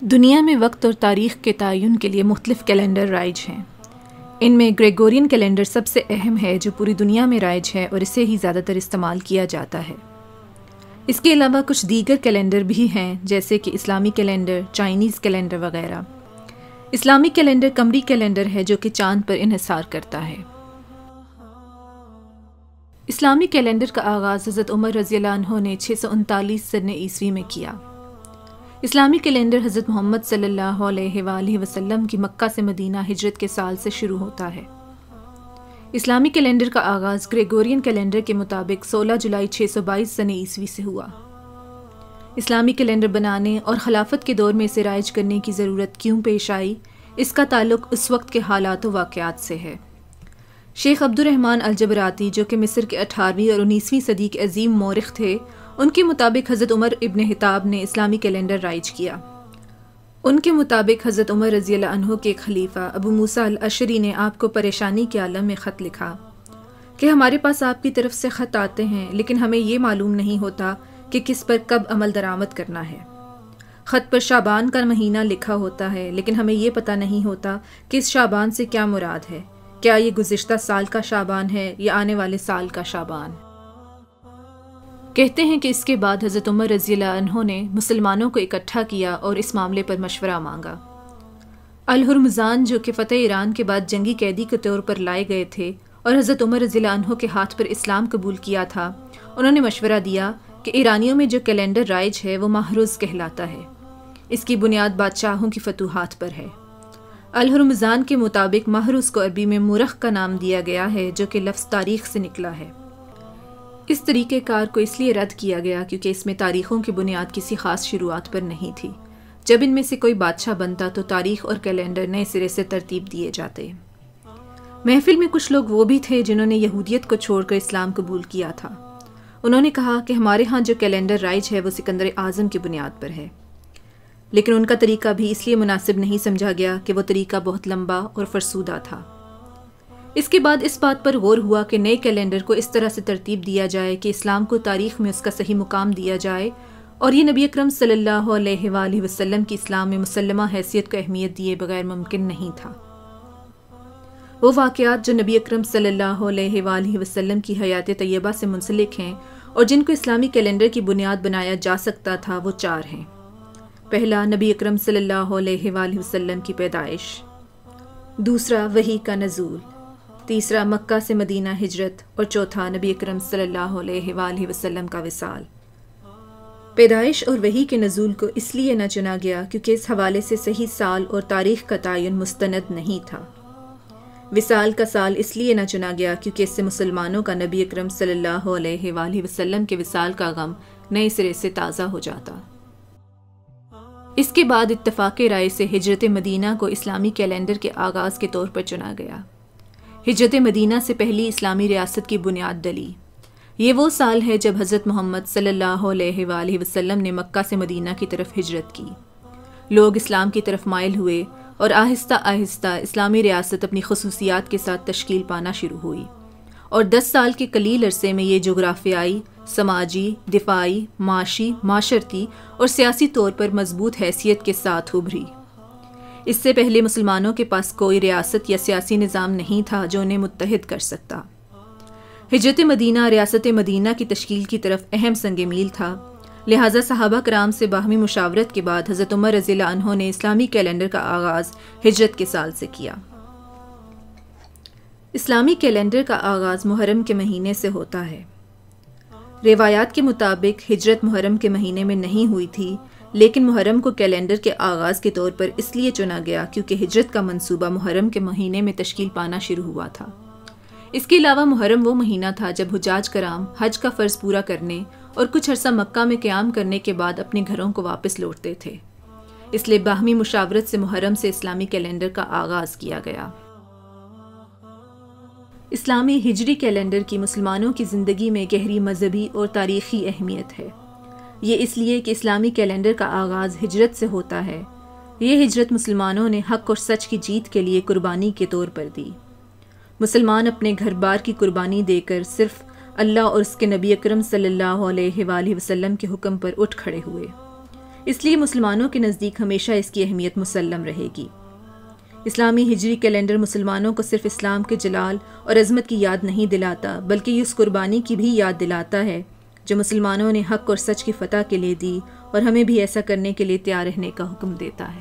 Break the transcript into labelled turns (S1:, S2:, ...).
S1: دنیا میں وقت اور تاریخ کے تعین کے لیے مختلف کیلنڈر رائج ہیں۔ ان میں گریگورین کیلنڈر سب سے اہم ہے جو پوری دنیا میں رائج ہے اور اسے ہی زیادہ تر استعمال کیا جاتا ہے۔ اس کے علاوہ کچھ دیگر کیلنڈر بھی ہیں جیسے کہ اسلامی کیلنڈر، چائنیز کیلنڈر وغیرہ۔ اسلامی کیلنڈر قمری کیلنڈر ہے جو کہ چاند پر انحصار کرتا ہے۔ اسلامی کیلنڈر کا آغاز حضرت عمر رضی اللہ عنہ نے 639 سن عیسوی میں کیا۔ اسلامی کیلنڈر حضرت محمد صلی اللہ علیہ وآلہ وسلم کی مکہ سے مدینہ ہجرت کے سال سے شروع ہوتا ہے۔ اسلامی کیلنڈر کا آغاز گریگورین کیلنڈر کے مطابق 16 جولائی 622 سن عیسوی سے ہوا۔ اسلامی کیلنڈر بنانے اور خلافت کے دور میں اسے رائج کرنے کی ضرورت کیوں پیش آئی، اس کا تعلق اس وقت کے حالات و واقعات سے ہے۔ شیخ عبد الرحمن الجبراتی جو کہ مصر کے 18ویں اور 19ویں صدی کے عظیم مورخ تھے، ان کے مطابق حضرت عمر ابن خطاب نے اسلامی کیلنڈر رائج کیا۔ ان کے مطابق حضرت عمر رضی اللہ عنہ کے ایک خلیفہ ابو موسیٰ الاشعری نے آپ کو پریشانی کے عالم میں خط لکھا کہ ہمارے پاس آپ کی طرف سے خط آتے ہیں لیکن ہمیں یہ معلوم نہیں ہوتا کہ کس پر کب عمل درآمد کرنا ہے۔ خط پر شعبان کا مہینہ لکھا ہوتا ہے لیکن ہمیں یہ پتہ نہیں ہوتا کہ اس شعبان سے کیا مراد ہے، کیا یہ گزشتہ سال کا شعبان ہے یا آنے والے سال کا شعبان۔ کہتے ہیں کہ اس کے بعد حضرت عمر رضی اللہ عنہ نے مسلمانوں کو اکٹھا کیا اور اس معاملے پر مشورہ مانگا۔ الہرمزان جو کہ فتح ایران کے بعد جنگی قیدی کے طور پر لائے گئے تھے اور حضرت عمر رضی اللہ عنہ کے ہاتھ پر اسلام قبول کیا تھا، انہوں نے مشورہ دیا کہ ایرانیوں میں جو کیلنڈر رائج ہے وہ ماہروز کہلاتا ہے۔ اس کی بنیاد بادشاہوں کی فتوحات پر ہے۔ الہرمزان کے مطابق ماہروز کو عربی میں مورخ کا نام دیا گیا ہے جو کہ لفظ تاریخ سے نکلا ہے۔ اس طریقہ کار کو اس لیے رد کیا گیا کیونکہ اس میں تاریخوں کی بنیاد کسی خاص شروعات پر نہیں تھی۔ جب ان میں سے کوئی بادشاہ بنتا تو تاریخ اور کیلنڈر نئے سرے سے ترتیب دیے جاتے۔ محفل میں کچھ لوگ وہ بھی تھے جنہوں نے یہودیت کو چھوڑ کر اسلام قبول کیا تھا۔ انہوں نے کہا کہ ہمارے ہاں جو کیلنڈر رائج ہے وہ سکندر اعظم کی بنیاد پر ہے، لیکن ان کا طریقہ بھی اس لیے مناسب نہیں سمجھا گیا کہ وہ طریقہ بہت لمبا اور فرسودہ تھا۔ اس کے بعد اس بات پر غور ہوا کہ نئے کیلنڈر کو اس طرح سے ترتیب دیا جائے کہ اسلام کو تاریخ میں اس کا صحیح مقام دیا جائے، اور یہ نبی اکرم صلی اللہ علیہ وآلہ وسلم کی اسلام میں مسلمہ حیثیت کو اہمیت دیے بغیر ممکن نہیں تھا۔ وہ واقعات جو نبی اکرم صلی اللہ علیہ وآلہ وسلم کی حیات طیبہ سے منسلک ہیں اور جن کو اسلامی کیلنڈر کی بنیاد بنایا جا سکتا تھا وہ 4 ہیں۔ پہلا، نبی اکرم صلی اللہ علیہ وآلہ وسلم کی پیدائش۔ دوسرا، وحی کا نزول۔ تیسرا، مکہ سے مدینہ ہجرت، اور چوتھا، نبی اکرم صلی اللہ علیہ وآلہ وسلم کا وصال۔ پیدائش اور وحی کے نزول کو اس لیے نہ چنا گیا کیونکہ اس حوالے سے صحیح سال اور تاریخ کا تعین مستند نہیں تھا۔ وصال کا سال اس لیے نہ چنا گیا کیونکہ اس سے مسلمانوں کا نبی اکرم صلی اللہ علیہ وآلہ وسلم کے وصال کا غم نئے سرے سے تازہ ہو جاتا۔ اس کے بعد اتفاق رائے سے ہجرت مدینہ کو اسلامی کیلنڈر کے آغاز کے طور پر چنا گیا۔ ہجرت مدینہ سے پہلی اسلامی ریاست کی بنیاد ڈلی۔ یہ وہ سال ہے جب حضرت محمد صلی اللہ علیہ وآلہ وسلم نے مکہ سے مدینہ کی طرف ہجرت کی۔ لوگ اسلام کی طرف مائل ہوئے اور آہستہ آہستہ اسلامی ریاست اپنی خصوصیات کے ساتھ تشکیل پانا شروع ہوئی، اور 10 سال کے قلیل عرصے میں یہ جغرافیائی، سماجی، دفاعی، معاشی، معاشرتی اور سیاسی طور پر مضبوط حیثیت کے ساتھ ابھری۔ اس سے پہلے مسلمانوں کے پاس کوئی ریاست یا سیاسی نظام نہیں تھا جو انہیں متحد کر سکتا۔ ہجرت مدینہ ریاست مدینہ کی تشکیل کی طرف اہم سنگ میل تھا، لہٰذا صحابہ کرام سے باہمی مشاورت کے بعد حضرت عمر رضی اللہ عنہ نے اسلامی کیلنڈر کا آغاز ہجرت کے سال سے کیا۔ اسلامی کیلنڈر کا آغاز محرم کے مہینے سے ہوتا ہے۔ روایات کے مطابق ہجرت محرم کے مہینے میں نہیں ہوئی تھی، لیکن محرم کو کیلنڈر کے آغاز کے طور پر اس لیے چنا گیا کیونکہ ہجرت کا منصوبہ محرم کے مہینے میں تشکیل پانا شروع ہوا تھا۔ اس کے علاوہ محرم وہ مہینہ تھا جب حجاج کرام حج کا فرض پورا کرنے اور کچھ عرصہ مکہ میں قیام کرنے کے بعد اپنے گھروں کو واپس لوٹتے تھے، اس لیے باہمی مشاورت سے محرم سے اسلامی کیلنڈر کا آغاز کیا گیا۔ اسلامی ہجری کیلنڈر کی مسلمانوں کی زندگی میں گہری مذہبی اور تاریخی اہمیت ہے۔ یہ اس لیے کہ اسلامی کیلنڈر کا آغاز ہجرت سے ہوتا ہے۔ یہ ہجرت مسلمانوں نے حق اور سچ کی جیت کے لیے قربانی کے طور پر دی۔ مسلمان اپنے گھر بار کی قربانی دے کر صرف اللہ اور اس کے نبی اکرم صلی اللہ علیہ وآلہ وسلم کے حکم پر اٹھ کھڑے ہوئے۔ اس لیے مسلمانوں کے نزدیک ہمیشہ اس کی اہمیت مسلم رہے گی۔ اسلامی ہجری کیلنڈر مسلمانوں کو صرف اسلام کے جلال اور عظمت کی یاد نہیں دلاتا، بلکہ یہ اس قربانی کی بھی یاد دلاتا ہے جو مسلمانوں نے حق اور سچ کی فتح کے لیے دی، اور ہمیں بھی ایسا کرنے کے لیے تیار رہنے کا حکم دیتا ہے۔